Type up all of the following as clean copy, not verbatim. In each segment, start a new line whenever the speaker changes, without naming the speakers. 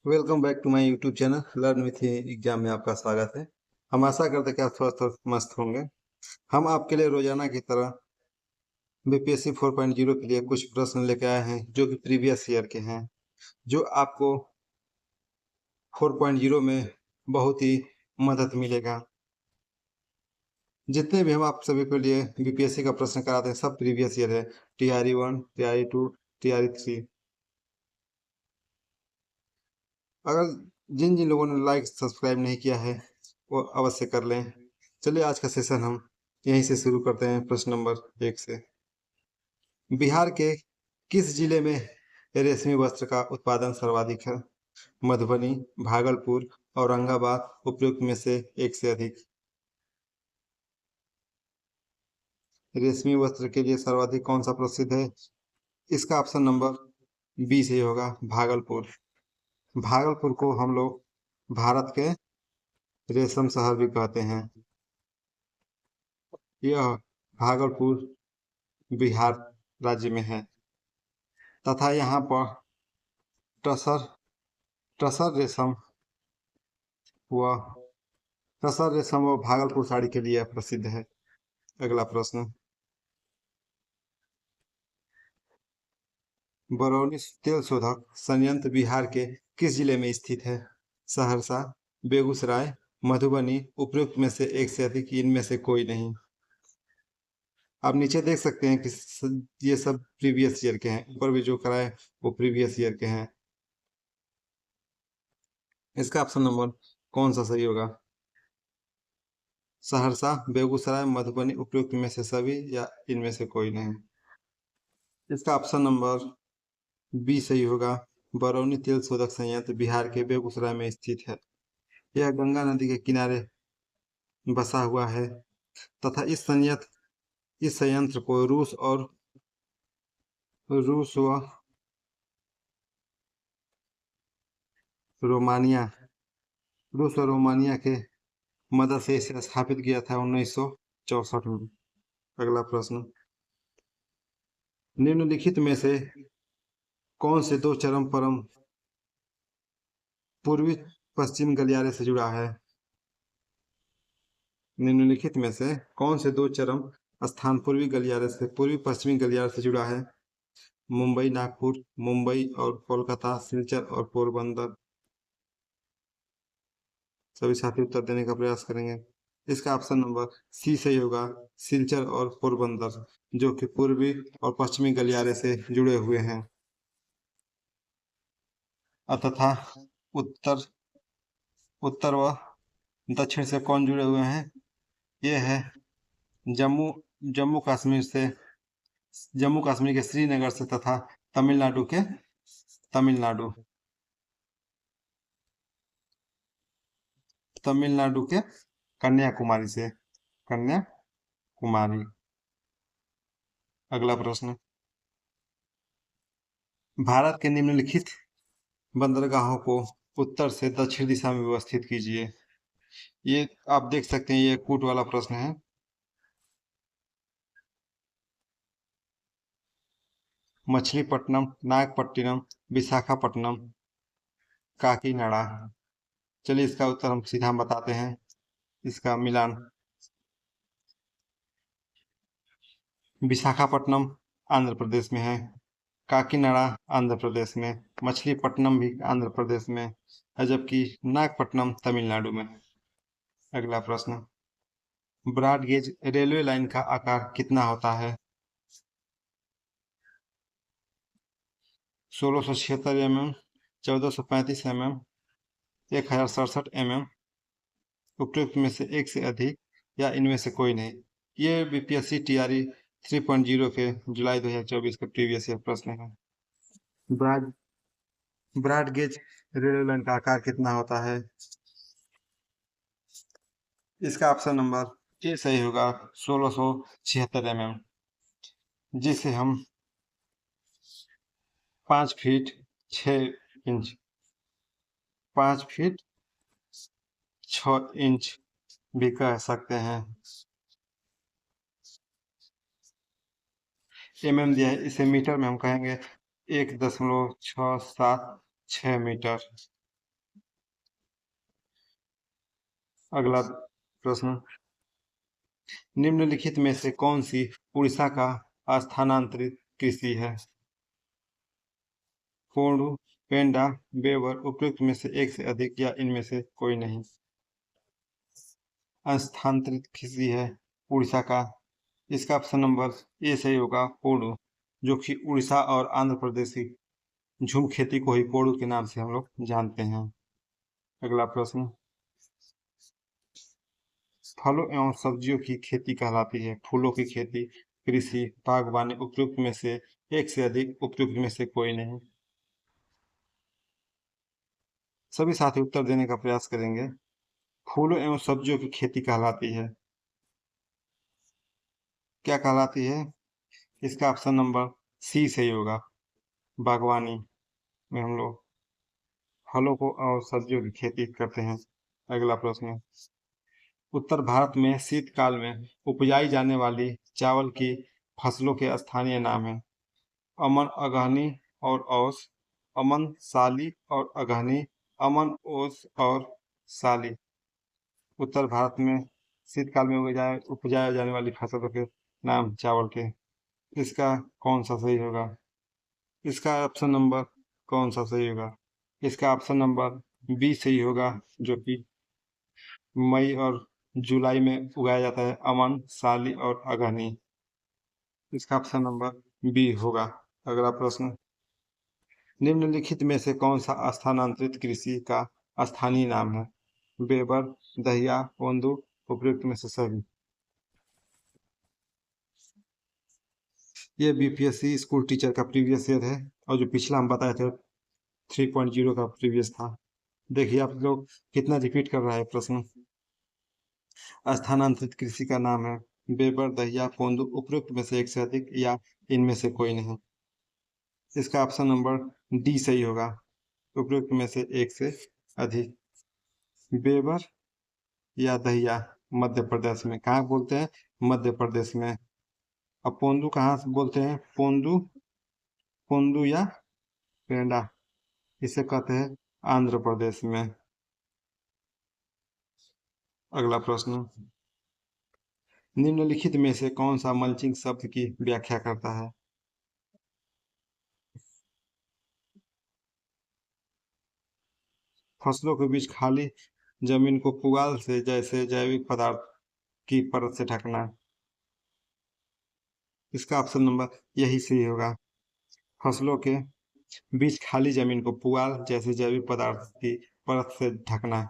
Welcome back to my YouTube channel learn with exam में आपका स्वागत है। हम आशा करते हैं कि आप स्वस्थ और मस्त होंगे। हम आपके लिए रोजाना की तरह बीपीएससी 4.0 के लिए कुछ प्रश्न लेकर आए हैं जो कि प्रीवियस ईयर के हैं, जो आपको 4.0 में बहुत ही मदद मिलेगा। जितने भी हम आप सभी के लिए बीपीएससी का प्रश्न कराते हैं सब प्रीवियस ईयर है। TRE 1, TRE 2, TRE 3। अगर जिन जिन लोगों ने लाइक सब्सक्राइब नहीं किया है वो अवश्य कर लें। चलिए आज का सेशन हम यहीं से शुरू करते हैं प्रश्न नंबर 1 से। बिहार के किस जिले में रेशमी वस्त्र का उत्पादन सर्वाधिक है? मधुबनी, भागलपुर, औरंगाबाद, उपयुक्त में से एक से अधिक। रेशमी वस्त्र के लिए सर्वाधिक कौन सा प्रसिद्ध है? इसका ऑप्शन नंबर बी सही होगा, भागलपुर। भागलपुर को हम लोग भारत के रेशम शहर भी कहते हैं। यह भागलपुर बिहार राज्य में है तथा यहाँ पर टसर टसर रेशम व टसर रेशम व भागलपुर साड़ी के लिए प्रसिद्ध है। अगला प्रश्न, बरौनी तेल शोधक संयंत्र बिहार के किस जिले में स्थित है? सहरसा, बेगूसराय, मधुबनी, उपयुक्त में से एक से अधिक, इनमें से कोई नहीं। आप नीचे देख सकते हैं कि ये सब प्रीवियस ईयर के हैं, ऊपर भी जो कराए वो प्रीवियस ईयर के हैं। इसका ऑप्शन नंबर कौन सा सही होगा? सहरसा, बेगूसराय, मधुबनी, उपयुक्त में से सभी या इनमें से कोई नहीं। इसका ऑप्शन नंबर बी सही होगा, बरौनी तेल शोधक संयंत्र बिहार के बेगूसराय में स्थित है। यह गंगा नदी के किनारे बसा हुआ है तथा इस संयंत्र को रूस व रोमानिया के मदद से इसे स्थापित किया था 1964 में। अगला प्रश्न, निम्नलिखित में से कौन से दो चरम परम पूर्वी पश्चिम गलियारे से जुड़ा है? निम्नलिखित में से कौन से दो चरम स्थान पूर्वी पश्चिमी गलियारे से जुड़ा है? मुंबई नागपुर, मुंबई और कोलकाता, सिलचर और पोरबंदर। सभी साथी उत्तर देने का प्रयास करेंगे। इसका ऑप्शन नंबर सी सही होगा, सिलचर और पोरबंदर, जो कि पूर्वी और पश्चिमी गलियारे से जुड़े हुए हैं। तथा उत्तर व दक्षिण से कौन जुड़े हुए हैं? ये है जम्मू जम्मू कश्मीर से जम्मू कश्मीर के श्रीनगर से तथा तमिलनाडु के कन्याकुमारी। अगला प्रश्न, भारत के निम्नलिखित बंदरगाहों को उत्तर से दक्षिण दिशा में व्यवस्थित कीजिए। ये आप देख सकते हैं, ये कूट वाला प्रश्न है। मछलीपट्टनम, नागपट्टिनम, विशाखापट्टनम, काकीनाडा। चलिए इसका उत्तर हम सीधा बताते हैं। इसका मिलान विशाखापट्टनम आंध्र प्रदेश में है, काकीनाडा आंध्र प्रदेश में, मछलीपट्टनम भी आंध्र प्रदेश में है, जबकि नागपट्टनम तमिलनाडु में है। अगला प्रश्न, ब्रॉड गेज रेलवे लाइन का आकार कितना होता है? 1676 mm, 1435 mm, 1067 mm, उपयुक्त में से एक से अधिक या इनमें से कोई नहीं। ये बीपीएससी टीआरई 3.0 के जुलाई 2024 का प्रीवियस ईयर प्रश्न है। Broad broad gauge railway line का आकार कितना होता है? इसका ऑप्शन नंबर ए सही होगा, 1676 mm, जिसे हम 5 फीट 6 इंच 5 फीट 6 इंच भी कह सकते हैं। एमएम दिया है, इसे मीटर में हम कहेंगे 1.676 मीटर। अगला प्रश्न, निम्नलिखित में से कौन सी उड़ीसा का स्थानांतरित कृषि है? पोंडू, पेंडा, बेवर, उपयुक्त में से एक से अधिक या इनमें से कोई नहीं? स्थानांतरित कृषि है उड़ीसा का, इसका ऑप्शन नंबर ए सही होगा, पोंडू, जो कि उड़ीसा और आंध्र प्रदेश की झूम खेती को ही पोंडू के नाम से हम लोग जानते हैं। अगला प्रश्न, फलों एवं सब्जियों की खेती कहलाती है फूलों की खेती, कृषि, बागवानी, उपयुक्त में से एक से अधिक, उपयुक्त में से कोई नहीं? सभी साथी उत्तर देने का प्रयास करेंगे। फूलों एवं सब्जियों की खेती कहलाती है, क्या कहलाती है? इसका ऑप्शन नंबर सी सही होगा, बागवानी में हम लोग फलों को और सब्जियों की खेती करते हैं। अगला प्रश्न, उत्तर भारत में शीतकाल में उपजाई जाने वाली चावल की फसलों के स्थानीय नाम हैं। अमन, अगहनी और औस, अमन, साली और अगहनी, अमन, ओस और साली। उत्तर भारत में शीतकाल में उपजाए जाने वाली फसलों के नाम चावल के, इसका कौन सा सही होगा? इसका ऑप्शन नंबर कौन सा सही होगा? इसका ऑप्शन नंबर बी सही होगा, जो कि मई और जुलाई में उगाया जाता है, अमन, साली और अगहनी। इसका ऑप्शन नंबर बी होगा। अगला प्रश्न, निम्नलिखित में से कौन सा स्थानांतरित कृषि का स्थानीय नाम है? बेबर, दहिया, पोंदू, उपयुक्त में से सभी? ये बीपीएससी स्कूल टीचर का प्रीवियस ईयर है, और जो पिछला हम बताए थे 3.0 का प्रीवियस था। देखिए आप लोग कितना रिपीट कर रहा है प्रश्न। स्थानांतरित कृषि का नाम है बेबर, दहिया, पोंदू, उपयुक्त में से एक से अधिक या इनमें से कोई नहीं? इसका ऑप्शन नंबर डी सही होगा, उपयुक्त में से एक से अधिक। बेबर या दहिया मध्य प्रदेश में कहाँ बोलते हैं? मध्य प्रदेश में। अब पोंदू कहाँ से बोलते हैं? पोंदू, पोंदू या पेंडा, इसे कहते हैं आंध्र प्रदेश में। अगला प्रश्न, निम्नलिखित में से कौन सा मल्चिंग शब्द की व्याख्या करता है? फसलों के बीच खाली जमीन को पुआल से जैसे जैविक पदार्थ की परत से ढकना। इसका ऑप्शन नंबर यही सही होगा, फसलों के बीच खाली जमीन को पुआल जैसे जैविक पदार्थ की परत से ढकना,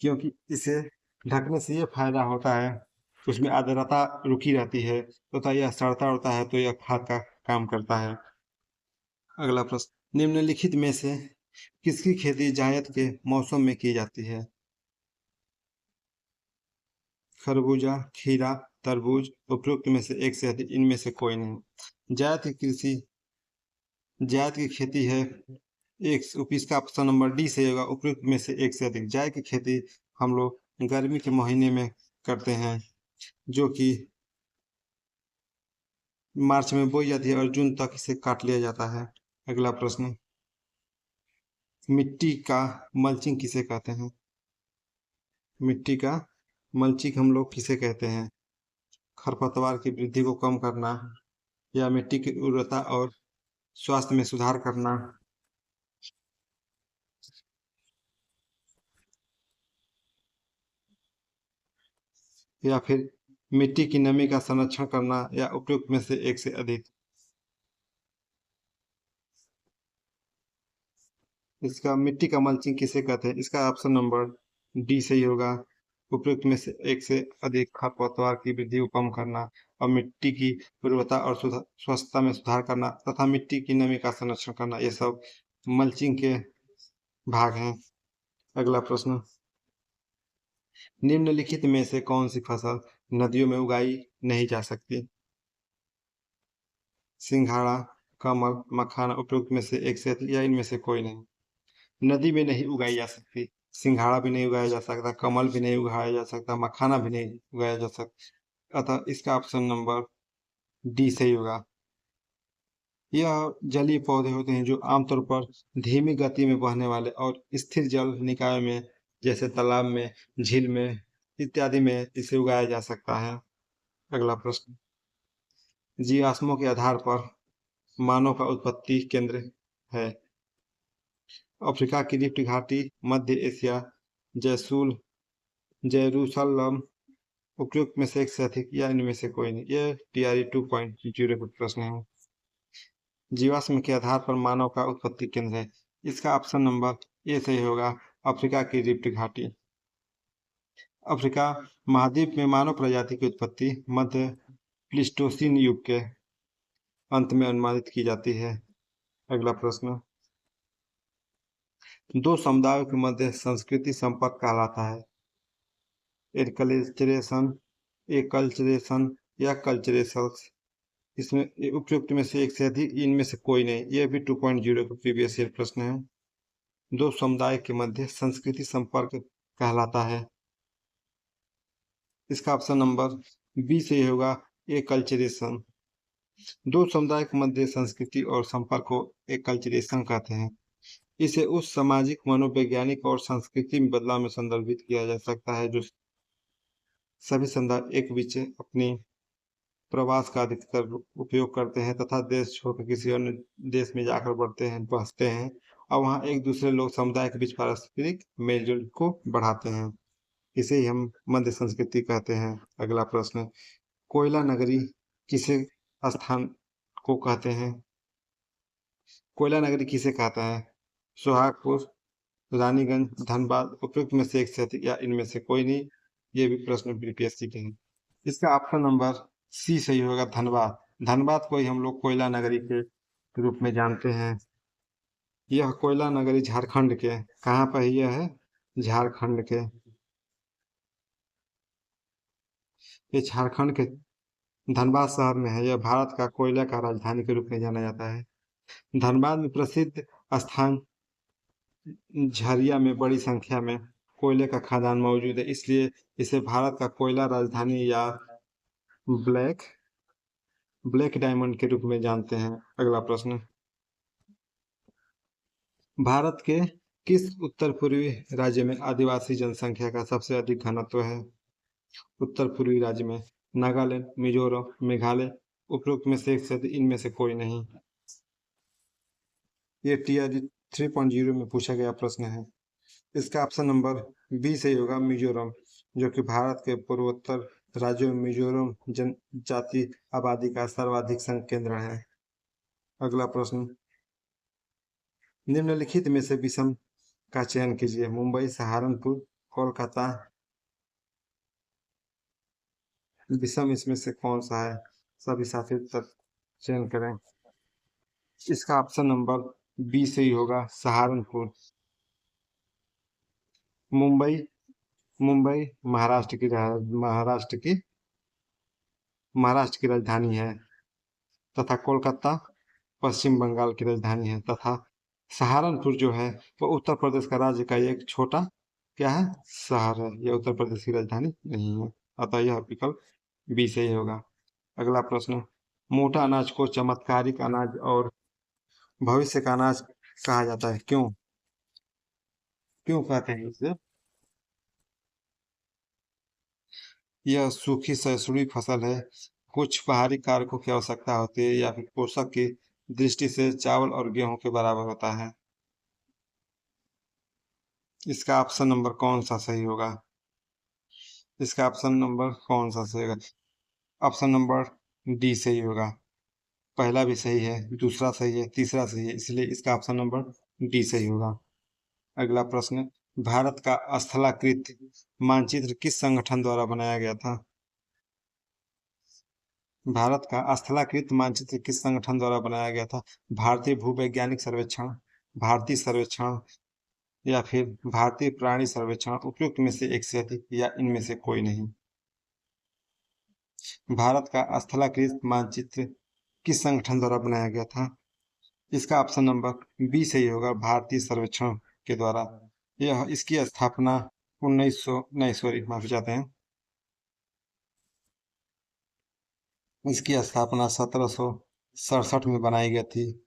क्योंकि इसे ढकने से ये फायदा होता है, उसमें आर्द्रता रुकी रहती है तथा यह सड़ता उड़ता है तो यह खाद का काम करता है। अगला प्रश्न, निम्नलिखित में से किसकी खेती जायद के मौसम में की जाती है? खरबूजा, खीरा, तरबूज, उपयुक्त में से एक से अधिक, इनमें से कोई नहीं? जायद की कृषि, जायद की खेती है एक, इसका ऑप्शन नंबर डी से होगा, उपयुक्त में से एक से अधिक। जायद की खेती हम लोग गर्मी के महीने में करते हैं, जो कि मार्च में बोई जाती है और जून तक इसे काट लिया जाता है। अगला प्रश्न, मिट्टी का मल्चिंग किसे कहते हैं? मिट्टी का मल्चिंग हम लोग किसे कहते हैं? खरपतवार की वृद्धि को कम करना, या मिट्टी की उर्वरता और स्वास्थ्य में सुधार करना, या फिर मिट्टी की नमी का संरक्षण करना, या उपयुक्त में से एक से अधिक? इसका मिट्टी का मल्चिंग किसे कहते हैं? इसका ऑप्शन नंबर डी सही होगा, उपयुक्त में से एक से अधिक खरपतवार की वृद्धि को कम करना और मिट्टी की उर्वरता और स्वस्थता में सुधार करना तथा मिट्टी की नमी का संरक्षण करना, ये सब मल्चिंग के भाग हैं। अगला प्रश्न, निम्नलिखित में से कौन सी फसल नदियों में उगाई नहीं जा सकती? सिंघाड़ा, कमल, मखाना, उपयुक्त में से एक से अधिक या इनमें से कोई नहीं? नदी में नहीं उगाई जा सकती, सिंघाड़ा भी नहीं उगाया जा सकता, कमल भी नहीं उगाया जा सकता, मखाना भी नहीं उगाया जा सकता, अतः इसका ऑप्शन नंबर डी सही होगा। यह जलीय पौधे होते हैं जो आमतौर पर धीमी गति में बहने वाले और स्थिर जल निकाय में, जैसे तालाब में, झील में इत्यादि में इसे उगाया जा सकता है। अगला प्रश्न, जीवाश्मों के आधार पर मानव का उत्पत्ति केंद्र है। अफ्रीका की रिफ्ट घाटी, मध्य एशिया, जैसूल, जेरूसलम, उपयुक्त में से एक से अधिक या इनमें से कोई नहीं। ये TRE 2.0 का प्रश्न है। जीवाश्म के आधार पर मानव का उत्पत्ति केंद्र है, इसका ऑप्शन नंबर ए सही होगा, अफ्रीका की रिफ्ट घाटी। अफ्रीका महाद्वीप में मानव प्रजाति की उत्पत्ति मध्य प्लीस्टोसीन युग के अंत में अनुमानित की जाती है। अगला प्रश्न, दो समुदायों के मध्य संस्कृति संपर्क कहलाता है। एनकल्चरेशन, एकल्चरेशन या कल्चरेशंस। इसमें उपयुक्त में से एक से अधिक, इनमें से कोई नहीं। यह भी 2.0 का प्रीवियस ईयर प्रश्न है। दो समुदाय के मध्य संस्कृति संपर्क कहलाता है, इसका ऑप्शन नंबर बी से होगा, एकल्चरेशन। दो समुदाय के मध्य संस्कृति और संपर्क को एकल्चरेशन कहते हैं। इसे उस सामाजिक, मनोवैज्ञानिक और सांस्कृतिक बदलाव में संदर्भित किया जा सकता है जो सभी समुदाय एक बीच अपनी प्रवास का अधिकतर उपयोग करते हैं तथा देश छोड़कर किसी अन्य देश में जाकर बढ़ते हैं, बसते हैं और वहाँ एक दूसरे लोग समुदाय के बीच पारस्परिक मेलजोल को बढ़ाते हैं। इसे ही हम मध्य संस्कृति कहते हैं। अगला प्रश्न, कोयला नगरी किसे स्थान को कहते हैं? कोयला नगरी किसे कहता है? सोहागपुर, रानीगंज, धनबाद, उपयुक्त में से एक से अधिक या इनमें से कोई नहीं। ये भी प्रश्न BPSC के हैं। इसका ऑप्शन नंबर सी सही होगा, धनबाद। धनबाद को ही हम लोग कोयला नगरी के रूप में जानते हैं। यह कोयला नगरी झारखंड के, कहाँ पर यह है? झारखंड के। ये झारखंड के धनबाद शहर में है। यह भारत का कोयला का राजधानी के रूप में जाना जाता है। धनबाद में प्रसिद्ध स्थान झरिया में बड़ी संख्या में कोयले का खदान मौजूद है, इसलिए इसे भारत का कोयला राजधानी या ब्लैक डायमंड के रूप में जानते हैं। अगला प्रश्न, भारत के किस उत्तर पूर्वी राज्य में आदिवासी जनसंख्या का सबसे अधिक घनत्व है? उत्तर पूर्वी राज्य में नागालैंड, मिजोरम, मेघालय, उपरोक्त में से एक से अधिक, इनमें से कोई नहीं। ये TRE 3.0 में पूछा गया प्रश्न है। इसका ऑप्शन नंबर बी सही होगा, मिजोरम, जो कि भारत के पूर्वोत्तर राज्यों में मिजोरम जनजाति आबादी का सर्वाधिक संघ केंद्र है। अगला प्रश्न, निम्नलिखित में से विषम का चयन कीजिए। मुंबई, सहारनपुर, कोलकाता। विषम इसमें से कौन सा है? सभी साथी चयन करें। इसका ऑप्शन नंबर बी सही होगा, सहारनपुर। मुंबई महाराष्ट्र की राजधानी है तथा कोलकाता पश्चिम बंगाल की राजधानी है तथा सहारनपुर जो है वो उत्तर प्रदेश का राज्य का एक छोटा क्या है? शहर है। यह उत्तर प्रदेश की राजधानी नहीं है, अतः यह विकल्प बी सही होगा। अगला प्रश्न, मोटा अनाज को चमत्कारिक अनाज और भविष्य का अनाज कहा जाता है, क्यों? क्यों कहते हैं इसे? यह सूखी सहिष्णुई फसल है। कुछ बाहरी कारकों की आवश्यकता होती है या फिर पोषक की दृष्टि से चावल और गेहूं के बराबर होता है। इसका ऑप्शन नंबर कौन सा सही होगा? इसका ऑप्शन नंबर कौन सा सही होगा? ऑप्शन नंबर डी सही होगा। पहला भी सही है, दूसरा सही है, तीसरा सही है, इसलिए इसका ऑप्शन नंबर डी सही होगा। अगला प्रश्न, भारत का स्थलाकृत मानचित्र किस संगठन द्वारा बनाया गया था? भारत का स्थलाकृत मानचित्र किस संगठन द्वारा बनाया गया था? भारतीय भूवैज्ञानिक सर्वेक्षण, भारतीय सर्वेक्षण या फिर भारतीय प्राणी सर्वेक्षण, उपयुक्त में से एक से अधिक या इनमें से कोई नहीं। भारत का स्थलाकृत मानचित्र किस संगठन द्वारा बनाया गया था? इसका ऑप्शन नंबर बी सही होगा, भारतीय सर्वेक्षण के द्वारा। यह इसकी स्थापना 1900 नहीं सॉरी माफी चाहते हैं, इसकी स्थापना 1767 में बनाई गई थी।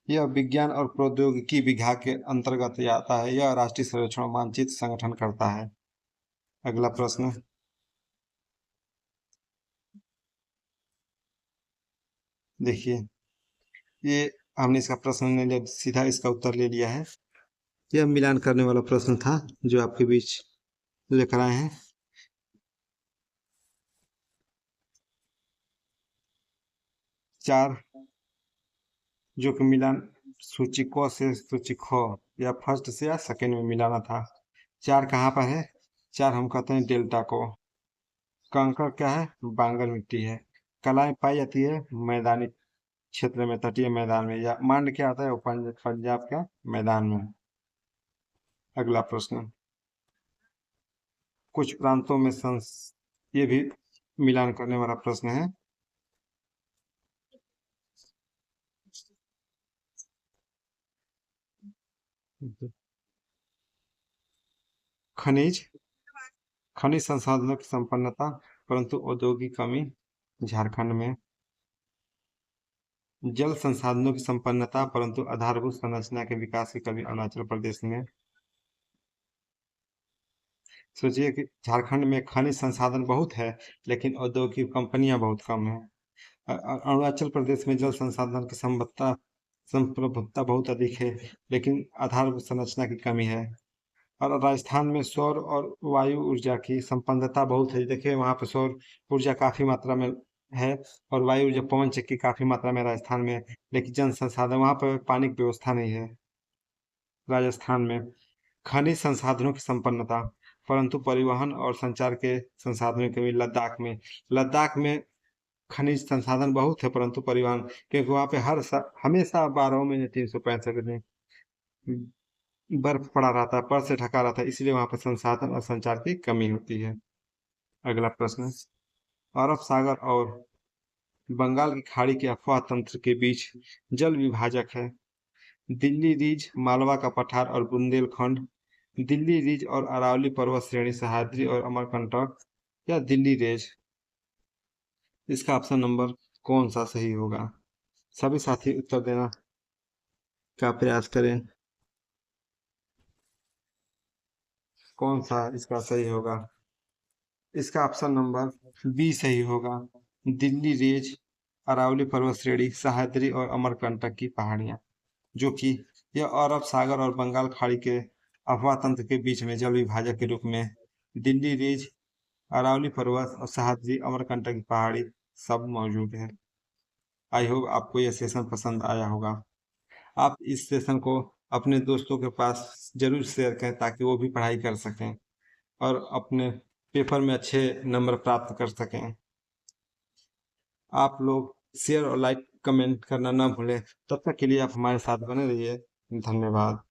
यह विज्ञान और प्रौद्योगिकी विभाग के अंतर्गत आता है। यह राष्ट्रीय सर्वेक्षण मानचित्र संगठन करता है। अगला प्रश्न, देखिए ये हमने इसका प्रश्न नहीं लिया, सीधा इसका उत्तर ले लिया है। यह मिलान करने वाला प्रश्न था जो आपके बीच लेकर आए हैं। चार जो कि मिलान सूची क से सूची ख या फर्स्ट से या सेकेंड में मिलाना था। चार कहाँ पर है? चार हम कहते हैं डेल्टा को। कंकड़ क्या है? बांगर मिट्टी है। कलाएं पाई जाती है मैदानी क्षेत्र में, तटीय मैदान में। या मांड क्या आता है? वो पंजाब का मैदान में। अगला प्रश्न, कुछ प्रांतों में ये भी मिलान करने वाला प्रश्न है। खनिज खनिज संसाधनों की संपन्नता परंतु औद्योगिक कमी झारखंड में। जल संसाधनों की संपन्नता परंतु आधारभूत संरचना के विकास की कमी अरुणाचल प्रदेश में। सोचिए कि झारखंड में खनिज संसाधन बहुत है लेकिन औद्योगिक कंपनियां बहुत कम है। अरुणाचल प्रदेश में जल संसाधन की संप्रभुता बहुत अधिक है लेकिन आधारभूत संरचना की कमी है। और राजस्थान में सौर और वायु ऊर्जा की संपन्नता बहुत है। देखिए वहाँ पर सौर ऊर्जा काफी मात्रा में है और वायु ऊर्जा पवन चक्की काफी मात्रा में राजस्थान में है, लेकिन जन संसाधन वहाँ पर पानी की व्यवस्था नहीं है। राजस्थान में खनिज संसाधनों की संपन्नता परंतु परिवहन और संचार के संसाधनों की कमी। लद्दाख में खनिज संसाधन बहुत है परंतु परिवहन, क्योंकि वहाँ पे हमेशा 12 महीने 365 दिन बर्फ पड़ा रहता है, बर्फ से ढका रहता है, इसलिए वहाँ पर संसाधन और संचार की कमी होती है। अगला प्रश्न, अरब सागर और बंगाल की खाड़ी के अफवाह तंत्र के बीच जल विभाजक है। दिल्ली रिज, मालवा का पठार और बुंदेलखंड। दिल्ली रिज और अरावली पर्वत श्रेणी, सह्याद्री और अमरकंटक। या दिल्ली रेज। इसका ऑप्शन नंबर कौन सा सही होगा? सभी साथी उत्तर देना का प्रयास करें। कौन सा इसका सही होगा? इसका ऑप्शन नंबर बी सही होगा। दिल्ली रेज, अरावली पर्वत श्रेणी, सह्याद्री और अमरकंटक की पहाड़ियां, जो कि यह अरब सागर और बंगाल खाड़ी के अफवाह तंत्र के बीच में जल विभाजक के रूप में दिल्ली रिज, अरावली पर्वत और सह्याद्री अमरकंटक की पहाड़ी सब मौजूद है। आई होप आपको यह सेशन पसंद आया होगा। आप इस सेशन को अपने दोस्तों के पास जरूर शेयर करें ताकि वो भी पढ़ाई कर सकें और अपने पेपर में अच्छे नंबर प्राप्त कर सकें। आप लोग शेयर और लाइक कमेंट करना ना भूलें। तब तक के लिए आप हमारे साथ बने रहिए। धन्यवाद।